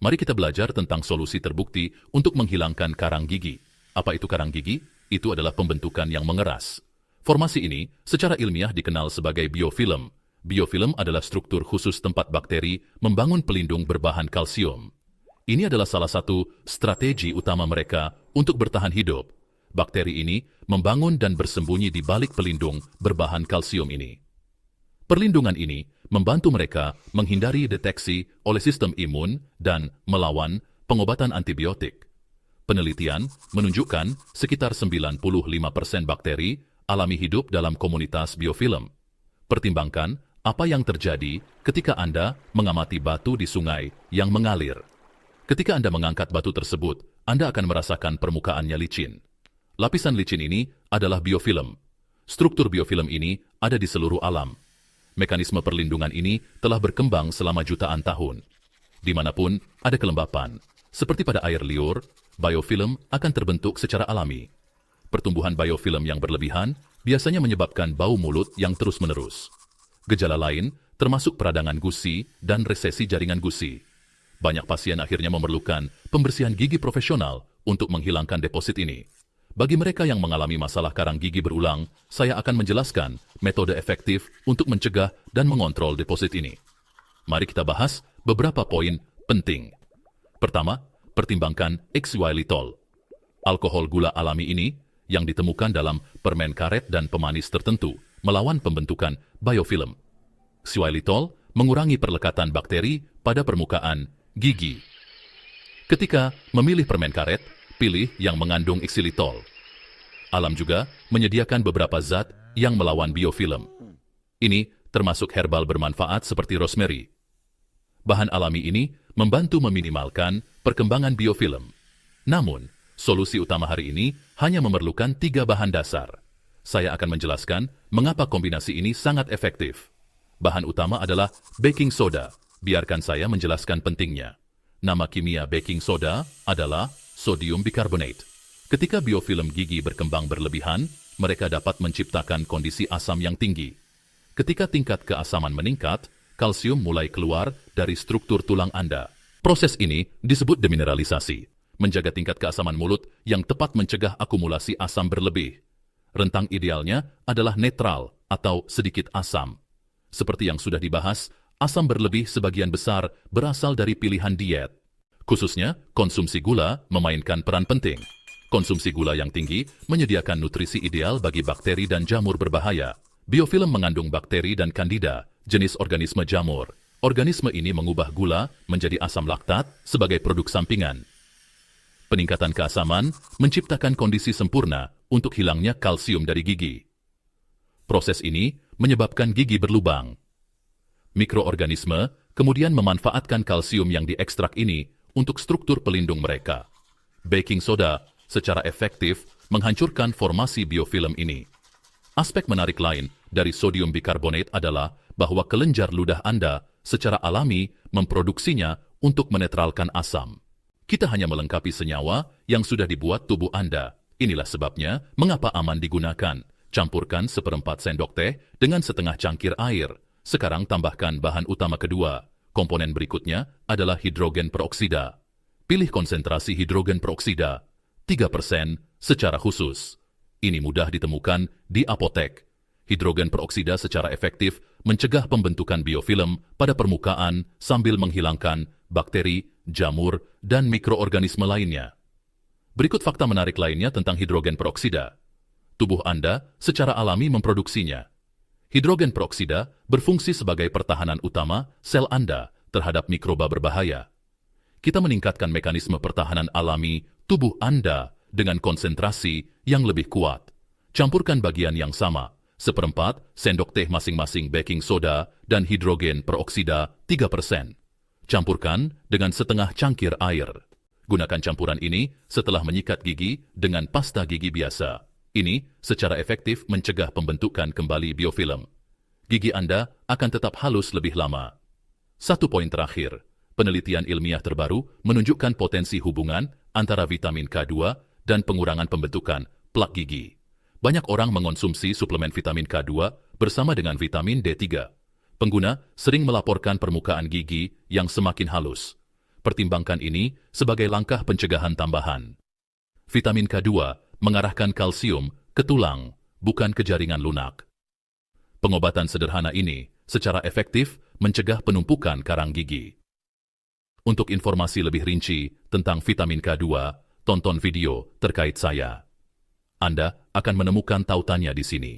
Mari kita belajar tentang solusi terbukti untuk menghilangkan karang gigi. Apa itu karang gigi? Itu adalah pembentukan yang mengeras. Formasi ini secara ilmiah dikenal sebagai biofilm. Biofilm adalah struktur khusus tempat bakteri membangun pelindung berbahan kalsium. Ini adalah salah satu strategi utama mereka untuk bertahan hidup. Bakteri ini membangun dan bersembunyi di balik pelindung berbahan kalsium ini. Perlindungan ini membantu mereka menghindari deteksi oleh sistem imun dan melawan pengobatan antibiotik. Penelitian menunjukkan sekitar 95% bakteri alami hidup dalam komunitas biofilm. Pertimbangkan apa yang terjadi ketika Anda mengamati batu di sungai yang mengalir. Ketika Anda mengangkat batu tersebut, Anda akan merasakan permukaannya licin. Lapisan licin ini adalah biofilm. Struktur biofilm ini ada di seluruh alam. Mekanisme perlindungan ini telah berkembang selama jutaan tahun. Dimanapun ada kelembapan, seperti pada air liur, biofilm akan terbentuk secara alami. Pertumbuhan biofilm yang berlebihan biasanya menyebabkan bau mulut yang terus-menerus. Gejala lain termasuk peradangan gusi dan resesi jaringan gusi. Banyak pasien akhirnya memerlukan pembersihan gigi profesional untuk menghilangkan deposit ini. Bagi mereka yang mengalami masalah karang gigi berulang, saya akan menjelaskan metode efektif untuk mencegah dan mengontrol deposit ini. Mari kita bahas beberapa poin penting. Pertama, pertimbangkan xylitol. Alkohol gula alami ini yang ditemukan dalam permen karet dan pemanis tertentu melawan pembentukan biofilm. Xylitol mengurangi perlekatan bakteri pada permukaan gigi. Ketika memilih permen karet, pilih yang mengandung xylitol. Alam juga menyediakan beberapa zat yang melawan biofilm. Ini termasuk herbal bermanfaat seperti rosemary. Bahan alami ini membantu meminimalkan perkembangan biofilm. Namun, solusi utama hari ini hanya memerlukan 3 bahan dasar. Saya akan menjelaskan mengapa kombinasi ini sangat efektif. Bahan utama adalah baking soda. Biarkan saya menjelaskan pentingnya. Nama kimia baking soda adalah sodium bicarbonate. Ketika biofilm gigi berkembang berlebihan, mereka dapat menciptakan kondisi asam yang tinggi. Ketika tingkat keasaman meningkat, kalsium mulai keluar dari struktur tulang Anda. Proses ini disebut demineralisasi, menjaga tingkat keasaman mulut yang tepat mencegah akumulasi asam berlebih. Rentang idealnya adalah netral atau sedikit asam. Seperti yang sudah dibahas, asam berlebih sebagian besar berasal dari pilihan diet. Khususnya, konsumsi gula memainkan peran penting. Konsumsi gula yang tinggi menyediakan nutrisi ideal bagi bakteri dan jamur berbahaya. Biofilm mengandung bakteri dan kandida, jenis organisme jamur. Organisme ini mengubah gula menjadi asam laktat sebagai produk sampingan. Peningkatan keasaman menciptakan kondisi sempurna untuk hilangnya kalsium dari gigi. Proses ini menyebabkan gigi berlubang. Mikroorganisme kemudian memanfaatkan kalsium yang diekstrak ini untuk struktur pelindung mereka. Baking soda secara efektif menghancurkan formasi biofilm ini. Aspek menarik lain dari sodium bicarbonate adalah bahwa kelenjar ludah Anda secara alami memproduksinya untuk menetralkan asam. Kita hanya melengkapi senyawa yang sudah dibuat tubuh Anda. Inilah sebabnya mengapa aman digunakan. Campurkan 1/4 sendok teh dengan setengah cangkir air. Sekarang tambahkan bahan utama kedua. Komponen berikutnya adalah hidrogen peroksida. Pilih konsentrasi hidrogen peroksida 3% secara khusus. Ini mudah ditemukan di apotek. Hidrogen peroksida secara efektif mencegah pembentukan biofilm pada permukaan sambil menghilangkan bakteri, jamur, dan mikroorganisme lainnya. Berikut fakta menarik lainnya tentang hidrogen peroksida. Tubuh Anda secara alami memproduksinya. Hidrogen peroksida berfungsi sebagai pertahanan utama sel Anda terhadap mikroba berbahaya. Kita meningkatkan mekanisme pertahanan alami tubuh Anda dengan konsentrasi yang lebih kuat. Campurkan bagian yang sama, 1/4 sendok teh masing-masing baking soda dan hidrogen peroksida 3%. Campurkan dengan setengah cangkir air. Gunakan campuran ini setelah menyikat gigi dengan pasta gigi biasa. Ini secara efektif mencegah pembentukan kembali biofilm. Gigi Anda akan tetap halus lebih lama. Satu poin terakhir, penelitian ilmiah terbaru menunjukkan potensi hubungan antara vitamin K2 dan pengurangan pembentukan plak gigi. Banyak orang mengonsumsi suplemen vitamin K2 bersama dengan vitamin D3. Pengguna sering melaporkan permukaan gigi yang semakin halus. Pertimbangkan ini sebagai langkah pencegahan tambahan. Vitamin K2 mengarahkan kalsium ke tulang, bukan ke jaringan lunak. Pengobatan sederhana ini secara efektif mencegah penumpukan karang gigi. Untuk informasi lebih rinci tentang vitamin K2, tonton video terkait saya. Anda akan menemukan tautannya di sini.